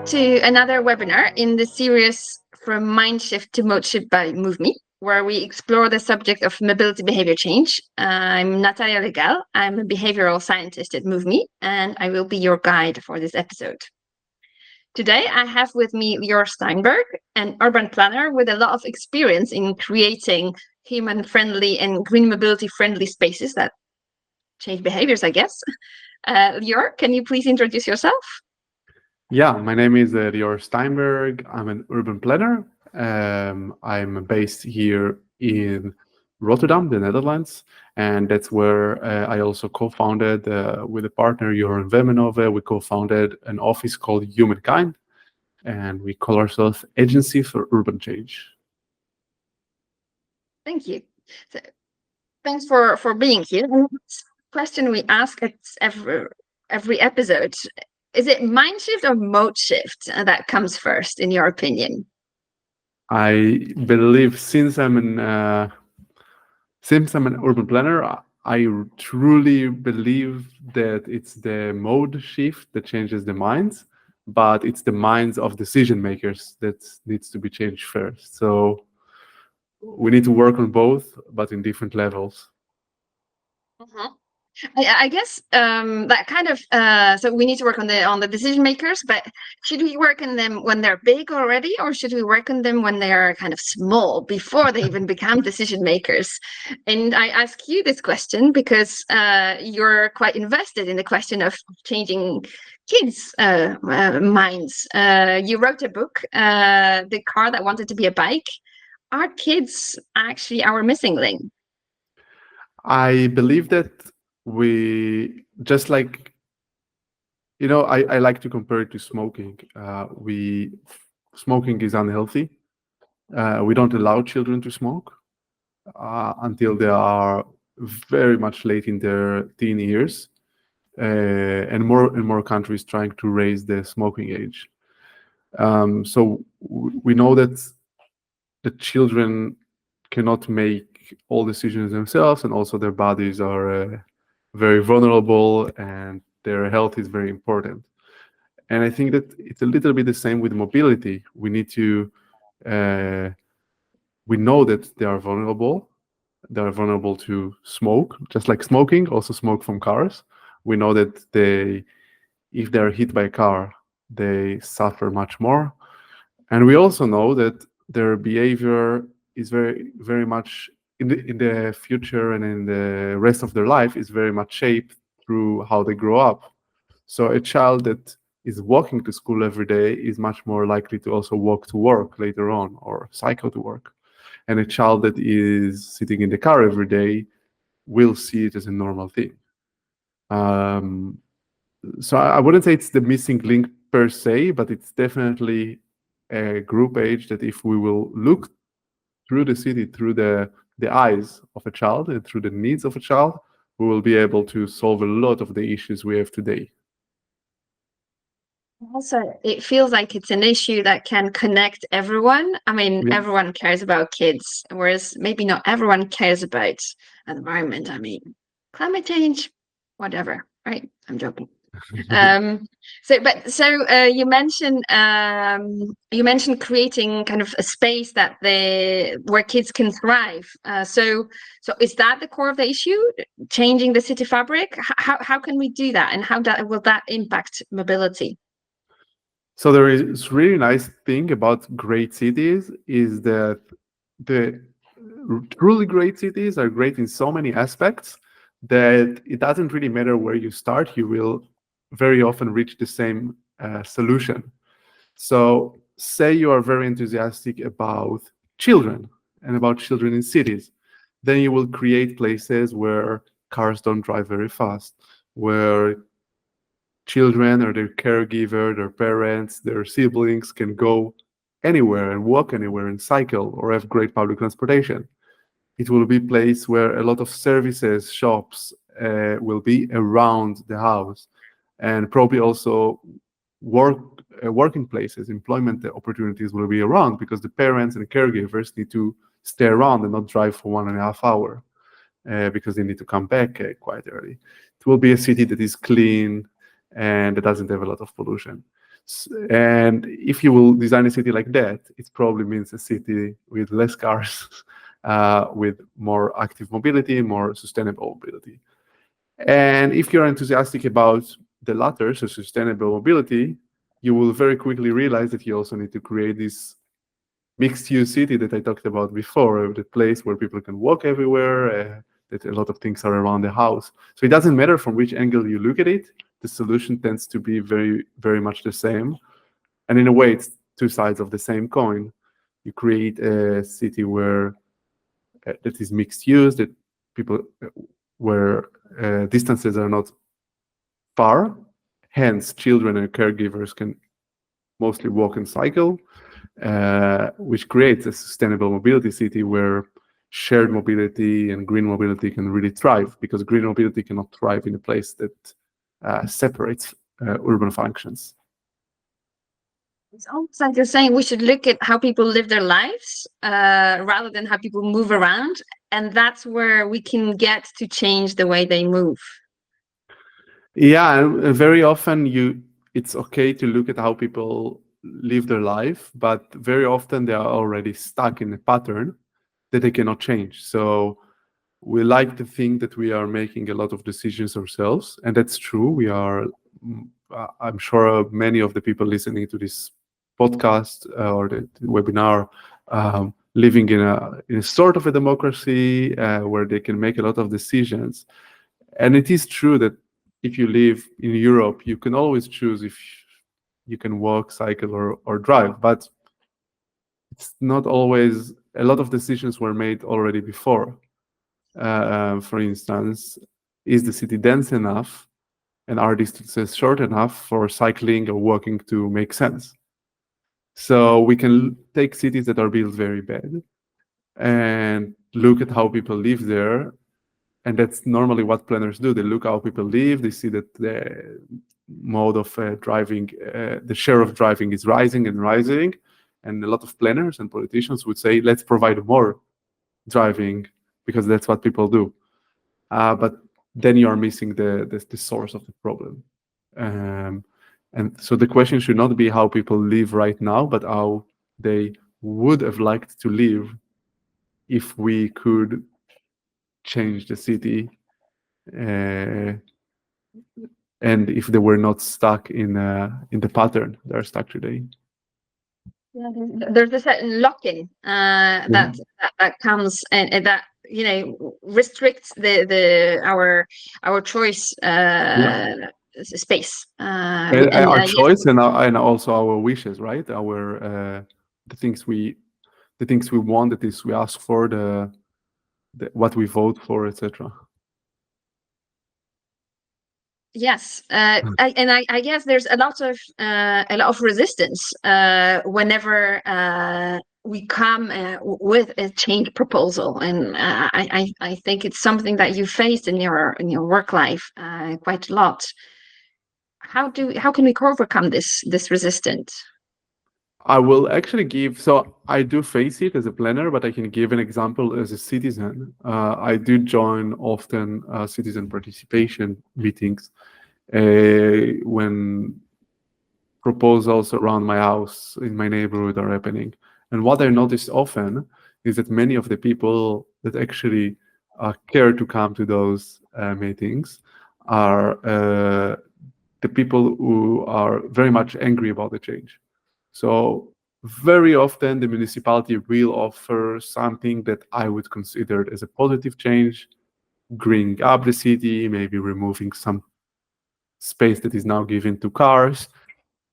to another webinar in the series From Mindshift to Modeshift by movmi, where we explore the subject of mobility behavior change. I'm Natalia Le Gal. I'm a behavioral scientist at movmi, and I will be your guide for this episode. Today, I have with me Lior Steinberg, an urban planner with a lot of experience in creating human-friendly and green mobility-friendly spaces that change behaviors, I guess. Lior, can you please introduce yourself? Yeah, my name is Lior Steinberg. I'm an urban planner. I'm based here in Rotterdam, the Netherlands, and that's where I also co-founded with a partner, Joran Vermenove. We co-founded an office called Humankind, and we call ourselves Agency for Urban Change. Thank you. So, thanks for being here. And this question we ask at every episode: is it Mindshift or Modeshift that comes first, in your opinion? I believe since I'm an urban planner, I truly believe that it's the mode shift that changes the minds, but it's the minds of decision makers that needs to be changed first. So we need to work on both, but in different levels. I guess that kind of so we need to work on the decision makers, but should we work on them when they're big already, or should we work on them when they are kind of small before they even become decision makers? And I ask you this question because you're quite invested in the question of changing kids' minds. You wrote a book, The Car That Wanted to Be a Bike. Are kids actually our missing link? I believe that we just like, I like to compare it to smoking. Smoking is unhealthy. We don't allow children to smoke until they are very much late in their teen years, and more countries trying to raise the smoking age. So we know that the children cannot make all decisions themselves, and also their bodies are very vulnerable, and their health is very important. And I think that it's a little bit the same with mobility. We need to, we know that they are vulnerable. They are vulnerable to smoke, just like smoking, also smoke from cars. We know that if they're hit by a car, they suffer much more. And we also know that their behavior is very, very much in the future and in the rest of their life is very much shaped through how they grow up. So a child that is walking to school every day is much more likely to also walk to work later on or cycle to work. And a child that is sitting in the car every day will see it as a normal thing. So I wouldn't say it's the missing link per se, but it's definitely a group age that if we will look through the city, through the eyes of a child and through the needs of a child, we will be able to solve a lot of the issues we have today. Also, it feels like it's an issue that can connect everyone. I mean, Yeah. everyone cares about kids, whereas maybe not everyone cares about environment. I mean, climate change, whatever, right? I'm joking. You mentioned creating kind of a space that where kids can thrive. So is that the core of the issue? Changing the city fabric? How can we do that, and how will that impact mobility? So there is really nice thing about great cities is that the truly great cities are great in so many aspects that it doesn't really matter where you start, you will very often reach the same solution. So say you are very enthusiastic about children and about children in cities, then you will create places where cars don't drive very fast, where children or their caregiver, their parents, their siblings can go anywhere and walk anywhere and cycle or have great public transportation. It will be a place where a lot of services, shops will be around the house, and probably also working places, employment opportunities will be around because the parents and caregivers need to stay around and not drive for 1.5 hours because they need to come back quite early. It will be a city that is clean and that doesn't have a lot of pollution. And if you will design a city like that, it probably means a city with less cars, with more active mobility, more sustainable mobility. And if you're enthusiastic about the latter, so sustainable mobility, you will very quickly realize that you also need to create this mixed-use city that I talked about before, the place where people can walk everywhere, that a lot of things are around the house. So it doesn't matter from which angle you look at it, the solution tends to be very, very much the same. And in a way, it's two sides of the same coin. You create a city where that is mixed use, that people where distances are not far, hence children and caregivers can mostly walk and cycle, which creates a sustainable mobility city where shared mobility and green mobility can really thrive, because green mobility cannot thrive in a place that separates urban functions. It's almost like you're saying we should look at how people live their lives rather than how people move around. And that's where we can get to change the way they move. Yeah, and very often it's okay to look at how people live their life, but very often they are already stuck in a pattern that they cannot change. So we like to think that we are making a lot of decisions ourselves, and that's true. We are, I'm sure many of the people listening to this podcast or the webinar living in a sort of a democracy where they can make a lot of decisions. And it is true that if you live in Europe, you can always choose if you can walk, cycle, or drive, but it's not always. A lot of decisions were made already before. For instance, is the city dense enough and are distances short enough for cycling or walking to make sense? So we can take cities that are built very bad and look at how people live there. And that's normally what planners do. They look how people live. They see that the mode of driving, the share of driving is rising and rising. And a lot of planners and politicians would say, let's provide more driving because that's what people do. But then you are missing the source of the problem. And so the question should not be how people live right now, but how they would have liked to live if we could change the city, and if they were not stuck in the pattern they're stuck today. Yeah, there's a certain lock-in that comes, and that restricts our choice space, and our choice, and also our wishes, right? Our the things we want, that is, we ask for, the what we vote for, etc. Yes, I guess there's a lot of resistance whenever we come with a change proposal, and I think it's something that you faced in your work life quite a lot. How can we overcome this resistance? I will actually give, so I do face it as a planner, but I can give an example as a citizen. I do join often citizen participation meetings when proposals around my house in my neighborhood are happening. And what I notice often is that many of the people that actually care to come to those meetings are the people who are very much angry about the change. So very often the municipality will offer something that I would consider as a positive change, greening up the city, maybe removing some space that is now given to cars,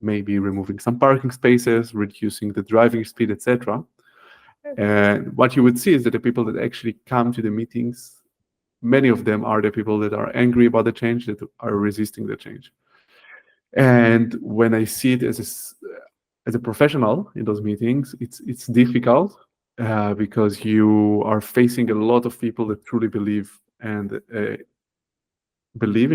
maybe removing some parking spaces, reducing the driving speed, etc. And what you would see is that the people that actually come to the meetings, many of them are the people that are angry about the change, that are resisting the change. And when I see it as a professional in those meetings, it's difficult because you are facing a lot of people that truly believe in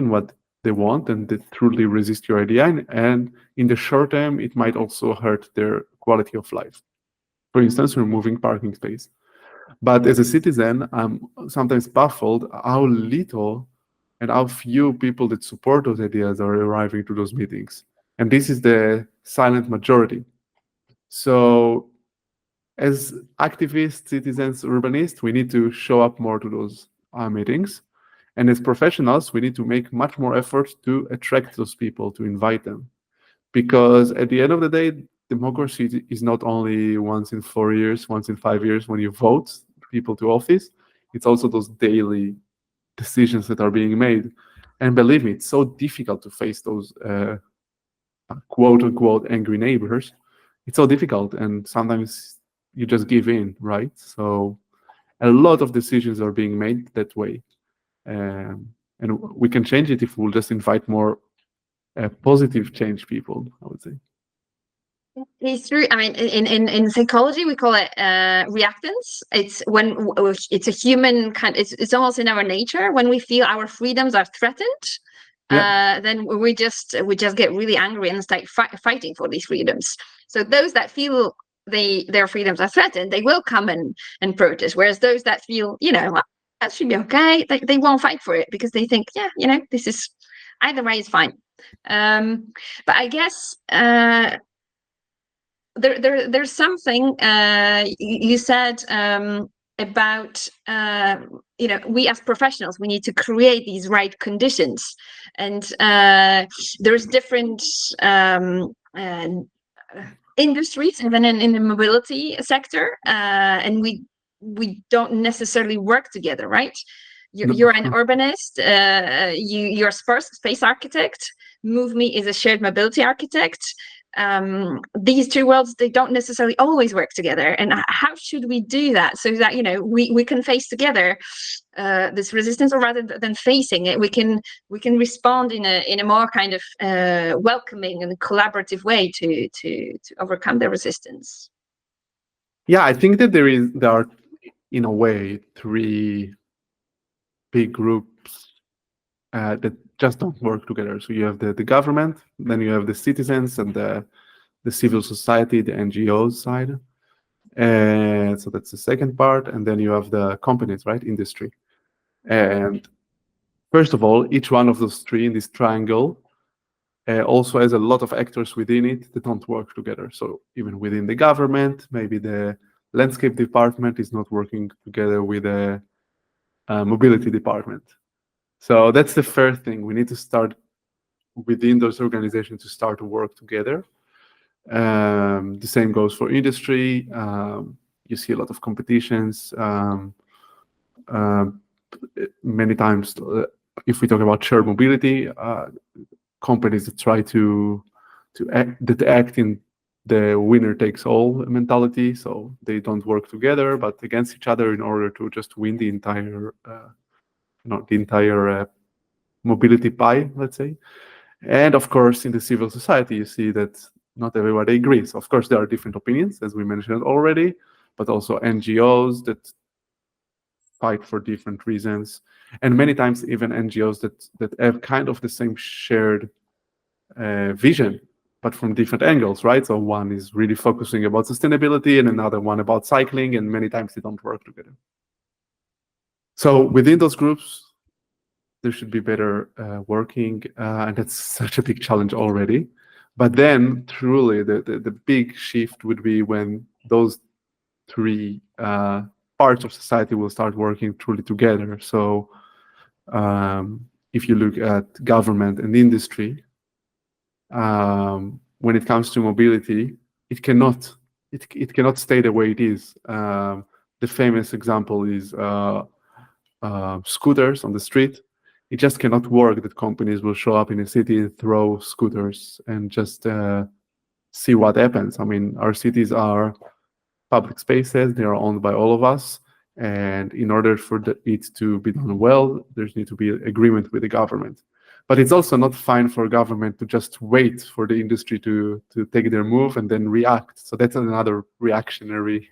what they want and that truly resist your idea. And in the short term, it might also hurt their quality of life. For instance, removing parking space. But as a citizen, I'm sometimes baffled how little and how few people that support those ideas are arriving to those meetings. And this is the silent majority. So as activists, citizens, urbanists, we need to show up more to those meetings. And as professionals, we need to make much more effort to attract those people, to invite them. Because at the end of the day, democracy is not only once in 4 years, once in 5 years when you vote people to office. It's also those daily decisions that are being made. And believe me, it's so difficult to face those quote unquote angry neighbors. It's so difficult, and sometimes you just give in, right? So a lot of decisions are being made that way. And we can change it if we'll just invite more positive change people, I would say. It's true. I mean, in psychology, we call it reactance. It's when it's a human kind. It's almost in our nature. When we feel our freedoms are threatened, then we just get really angry and start fighting for these freedoms. So those that feel their freedoms are threatened, they will come and protest. Whereas those that feel, that should be okay, they won't fight for it because they think, this is either way is fine. But I guess there's something you said about we as professionals, we need to create these right conditions, and there's different industries even in the mobility sector, and we don't necessarily work together, right? You're an urbanist, you're a space architect. movmi is a shared mobility architect. These two worlds, they don't necessarily always work together, and how should we do that so that we can face together this resistance, or rather than facing it, we can respond in a more kind of welcoming and collaborative way to overcome the resistance? Yeah, I think that there are in a way 3 big groups that just don't work together. So you have the government, then you have the citizens and the civil society, the NGOs side. And so that's the second part. And then you have the companies, right? Industry. And first of all, each one of those 3 in this triangle also has a lot of actors within it that don't work together. So even within the government, maybe the landscape department is not working together with the mobility department. So that's the first thing. We need to start within those organizations to start to work together. The same goes for industry. You see a lot of competitions. Many times, if we talk about shared mobility, companies that try to act in the winner takes all mentality, so they don't work together but against each other in order to just win the entire mobility pie, let's say. And of course, in the civil society, you see that not everybody agrees. Of course, there are different opinions, as we mentioned already, but also NGOs that fight for different reasons, and many times even NGOs that have kind of the same shared vision, but from different angles, right? So one is really focusing about sustainability and another one about cycling, and many times they don't work together. So within those groups, there should be better working, and that's such a big challenge already. But then truly the big shift would be when those 3 parts of society will start working truly together. So if you look at government and industry, when it comes to mobility, it cannot stay the way it is. The famous example is scooters on the street. It just cannot work that companies will show up in a city and throw scooters and just see what happens. I mean, our cities are public spaces. They are owned by all of us. And in order for it to be done well, there's need to be an agreement with the government. But it's also not fine for government to just wait for the industry to take their move and then react. So that's another reactionary,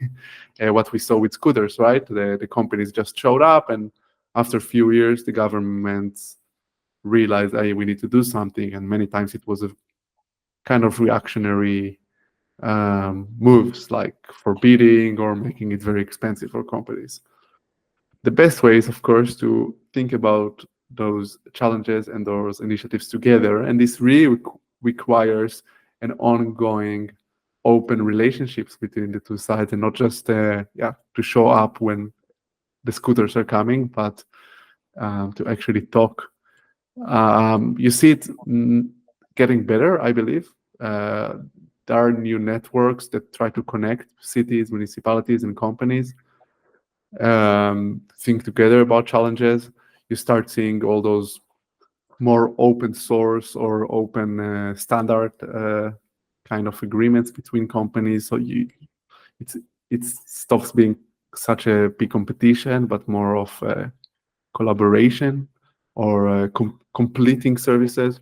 what we saw with scooters, right? The companies just showed up, and after a few years, the government realized, hey, we need to do something. And many times it was a kind of reactionary moves, like forbidding or making it very expensive for companies. The best way is, of course, to think about those challenges and those initiatives together. And this really requires and ongoing open relationships between the two sides, and not just to show up when the scooters are coming, but to actually talk. You see it getting better, I believe. There are new networks that try to connect cities, municipalities, and companies, think together about challenges. You start seeing all those more open source or open standard kind of agreements between companies. So it stops being such a big competition, but more of collaboration or completing services.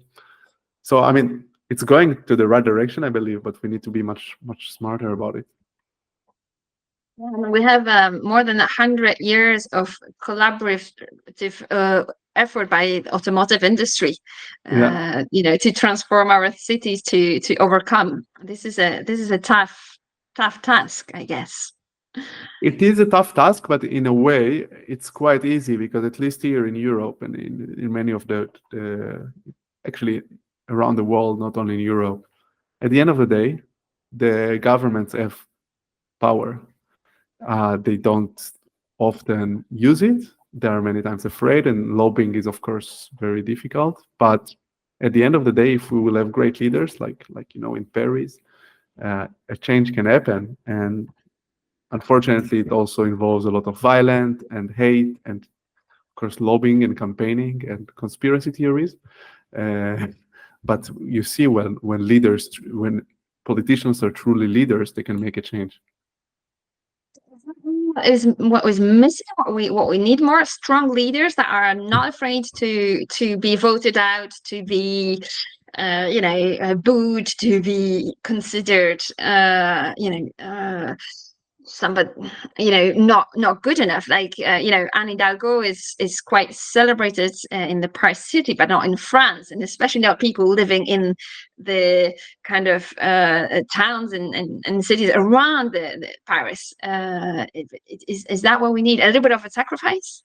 So I mean, it's going to the right direction, I believe, but we need to be much smarter about it. We have more than 100 years of collaborative effort by the automotive industry, to transform our cities to overcome. This is a tough task, I guess. It is a tough task, but in a way, it's quite easy, because at least here in Europe and in many of the actually around the world, not only in Europe, at the end of the day, the governments have power. They don't often use it. They are many times afraid, and lobbying is, of course, very difficult. But at the end of the day, if we will have great leaders, like in Paris, a change can happen. And unfortunately, it also involves a lot of violence and hate, and of course, lobbying and campaigning and conspiracy theories. But you see, when politicians are truly leaders, they can make a change. Is what was missing, what we need more strong leaders that are not afraid to be voted out, to be booed, to be considered somebody not good enough. Like Anne Hidalgo is quite celebrated in the Paris city, but not in France, and especially not people living in the kind of towns and cities around the Paris. Is that what we need? A little bit of a sacrifice?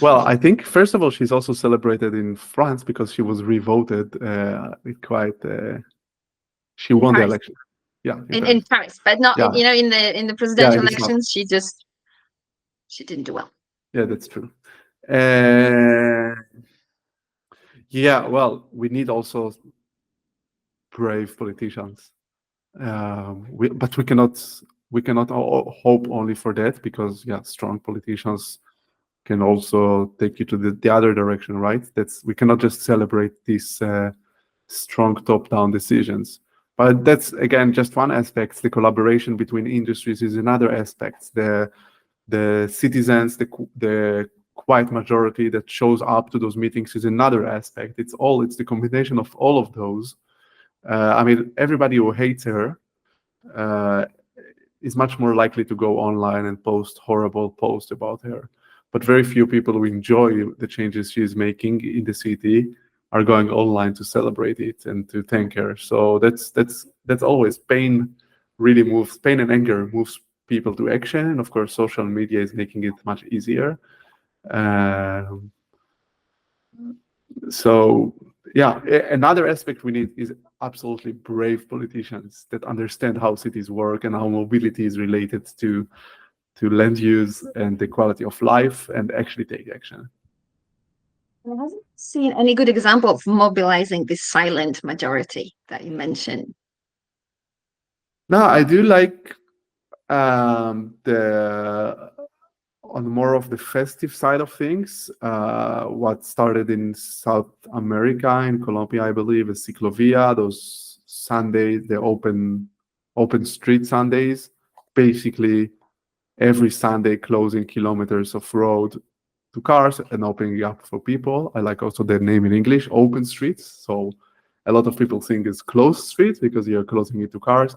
Well, I think first of all, she's also celebrated in France because she was re-voted. She won the election. Yeah, in Paris, but not in the presidential elections. She didn't do well. Yeah, that's true. Well, we need also brave politicians, but we cannot hope only for that, because strong politicians can also take you to the other direction, right? We cannot just celebrate these strong top-down decisions. But that's, again, just one aspect. The collaboration between industries is another aspect. The citizens, the quiet majority that shows up to those meetings is another aspect. It's the combination of all of those. I mean, everybody who hates her is much more likely to go online and post horrible posts about her. But very few people who enjoy the changes she's making in the city are going online to celebrate it and to thank her. So that's always pain. Pain and anger moves people to action, and of course, social media is making it much easier. So another aspect we need is absolutely brave politicians that understand how cities work and how mobility is related to land use and the quality of life, and actually take action. I haven't seen any good example of mobilizing this silent majority that you mentioned. No, I do like on more of the festive side of things, what started in South America, in Colombia, I believe, is Ciclovia, those Sundays, the open street Sundays, basically every Sunday closing kilometers of road to cars and opening up for people. I like also the name in English, open streets. So a lot of people think it's closed streets because you're closing it to cars.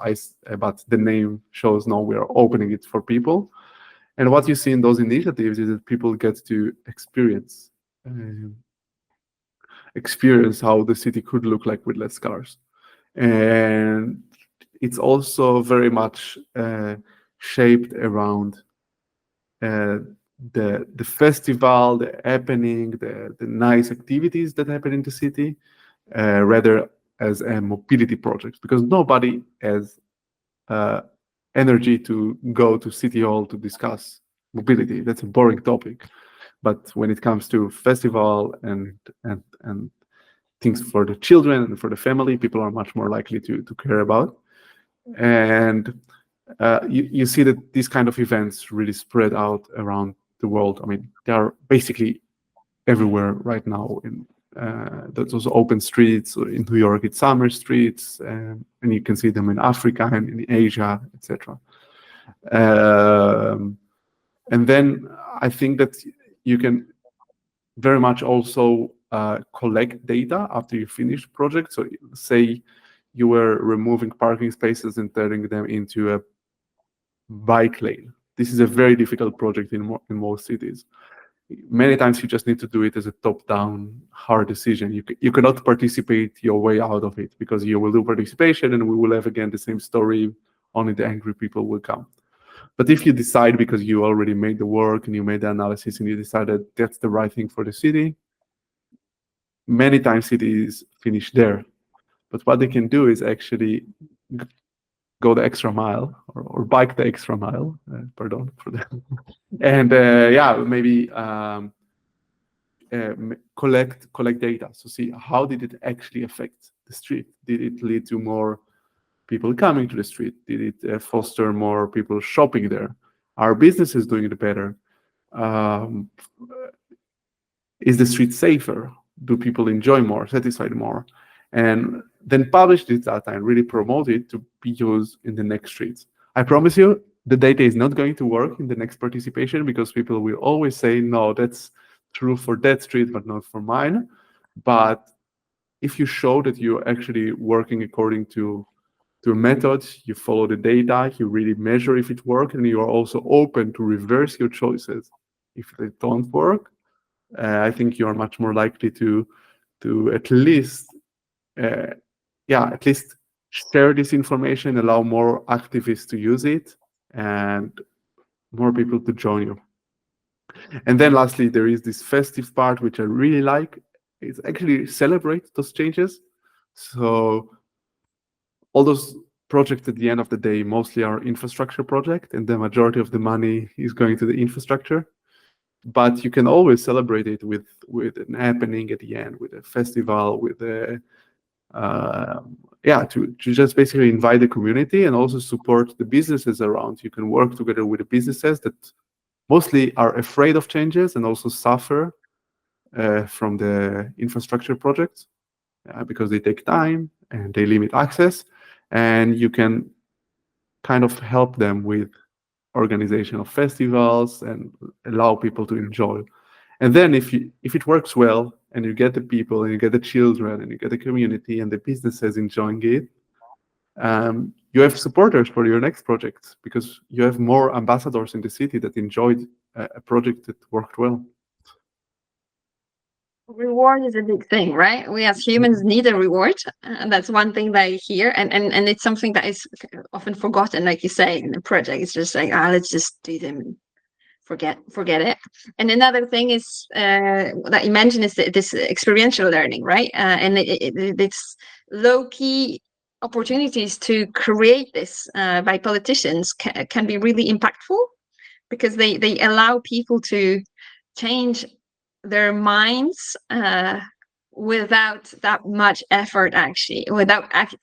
But the name shows no, we are opening it for people. And what you see in those initiatives is that people get to experience how the city could look like with less cars. And it's also very much shaped around the festival, the happening, the nice activities that happen in the city, rather as a mobility project, because nobody has energy to go to City Hall to discuss mobility. That's a boring topic. But when it comes to festival and things for the children and for the family, people are much more likely to care about. And you see that these kind of events really spread out around the world. I mean, they are basically everywhere right now. In those open streets in New York, it's summer streets, and you can see them in Africa and in Asia, etc. And then I think that you can very much also collect data after you finish project. So say you were removing parking spaces and turning them into a bike lane. This is a very difficult project in most cities. Many times you just need to do it as a top-down hard decision. You cannot participate your way out of it, because you will do participation and we will have again the same story, only the angry people will come. But if you decide, because you already made the work and you made the analysis and you decided that's the right thing for the city, many times cities finish there. But what they can do is actually go the extra mile, or bike the extra mile, pardon for that, and maybe collect data. So see, how did it actually affect the street? Did it lead to more people coming to the street? Did it foster more people shopping there? Are businesses doing it better? Is the street safer? Do people enjoy more, satisfied more? And then publish this data and really promote it to be used in the next streets. I promise you, the data is not going to work in the next participation, because people will always say, no, that's true for that street, but not for mine. But if you show that you're actually working according to a method, you follow the data, you really measure if it works, and you are also open to reverse your choices if they don't work, I think you are much more likely to at least share this information, allow more activists to use it, and more people to join you. And then lastly, there is this festive part, which I really like. It's actually celebrate those changes. So all those projects at the end of the day mostly are infrastructure projects, and the majority of the money is going to the infrastructure. But you can always celebrate it with an happening at the end, with a festival, with a to just basically invite the community and also support the businesses around. You can work together with the businesses that mostly are afraid of changes and also suffer from the infrastructure projects because they take time and they limit access, and you can kind of help them with organization of festivals and allow people to enjoy. And then if it works well and you get the people and you get the children and you get the community and the businesses enjoying it, you have supporters for your next project, because you have more ambassadors in the city that enjoyed a project that worked well. Reward is a big thing, right? We as humans need a reward, and that's one thing that I hear, and it's something that is often forgotten, like you say, in the project. It's just like, let's just do them and forget it. And another thing is that you mentioned is this experiential learning, right? And it's low-key opportunities to create this by politicians can be really impactful, because they allow people to change their minds without that much effort, actually,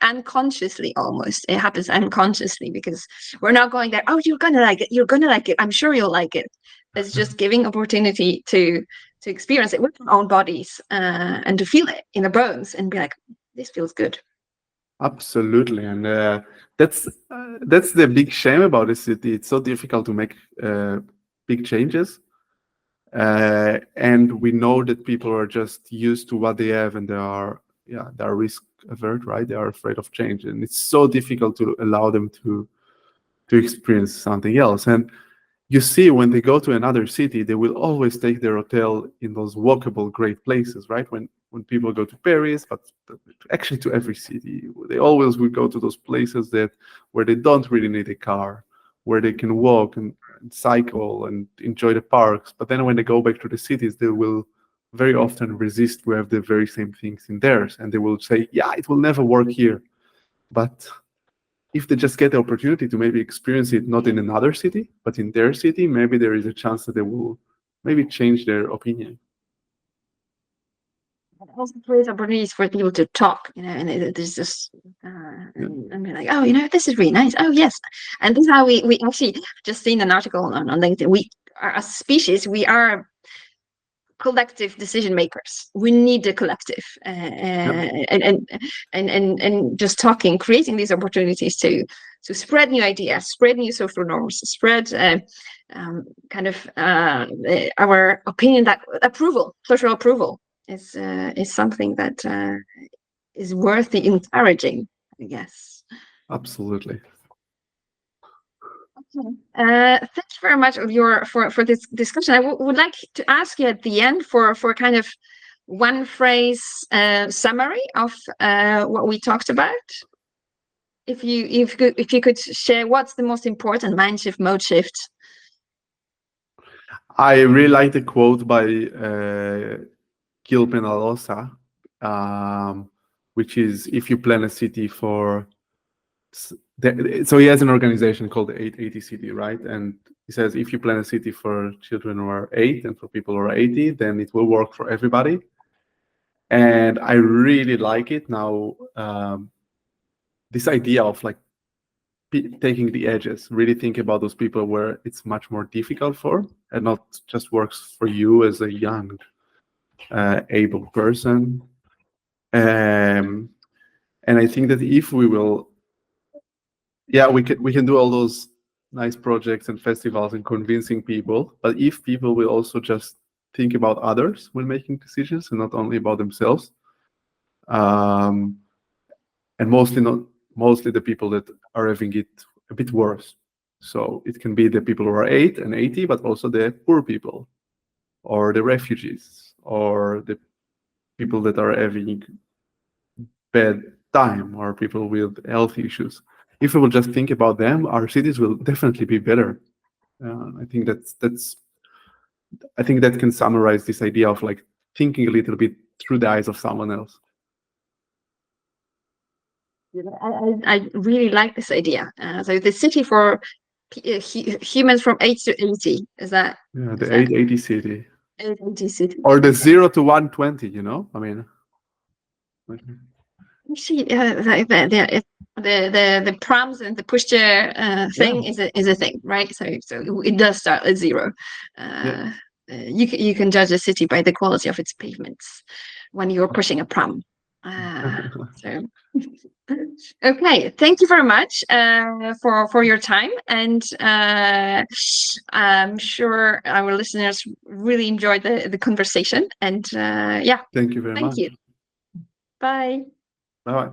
unconsciously almost. It happens unconsciously, because we're not going there, oh, you're gonna like it, I'm sure you'll like it. It's just giving opportunity to experience it with our own bodies and to feel it in the bones and be like, this feels good. Absolutely. And that's the big shame about the city. It's so difficult to make big changes. And we know that people are just used to what they have, and they are risk averse, right? They are afraid of change, and it's so difficult to allow them to experience something else. And you see, when they go to another city, they will always take their hotel in those walkable, great places, right? When people go to Paris, but actually to every city, they always will go to those places where they don't really need a car, where they can walk and cycle and enjoy the parks. But then when they go back to the cities, they will very often resist to have the very same things in theirs, and they will say, yeah, it will never work here. But if they just get the opportunity to maybe experience it not in another city, but in their city, maybe there is a chance that they will maybe change their opinion. It also creates opportunities for people to talk, and there's this, and be like, oh, this is really nice. Oh, yes. And this is how we actually just seen an article on LinkedIn. We are, as a species, we are collective decision makers. We need the collective, and just talking, creating these opportunities to spread new ideas, spread new social norms, spread our opinion, that social approval is something that is worth the encouraging, I guess. Absolutely. Thank you very much for this discussion. I would like to ask you at the end for kind of one phrase summary of what we talked about. If you could share what's the most important Mindshift, Modeshift. I really like the quote by Gil Penalosa, which is, if you plan a city for, so he has an organization called the 880 City, right? And he says, if you plan a city for children who are 8 and for people who are 80, then it will work for everybody. And I really like it now. This idea of like taking the edges, really think about those people where it's much more difficult for, and not just works for you as a young, able person. And I think that if we will, we can do all those nice projects and festivals and convincing people, but if people will also just think about others when making decisions and not only about themselves, and mostly the people that are having it a bit worse. So it can be the people who are 8 and 80, but also the poor people, or the refugees, or the people that are having bad time, or people with health issues. If we will just think about them, our cities will definitely be better. I think I think that can summarize this idea of like thinking a little bit through the eyes of someone else. I really like this idea. So the city for humans from 8 to 80, is that? Yeah, the 880 city. 880 city. Or the 0 to 120, I mean. Actually, the proms and the pushchair thing is a thing, right? So it does start at 0. You can judge a city by the quality of its pavements when you're pushing a prom. So okay, thank you very much for your time, and I'm sure our listeners really enjoyed the conversation. And thank you very much. Bye. Bye.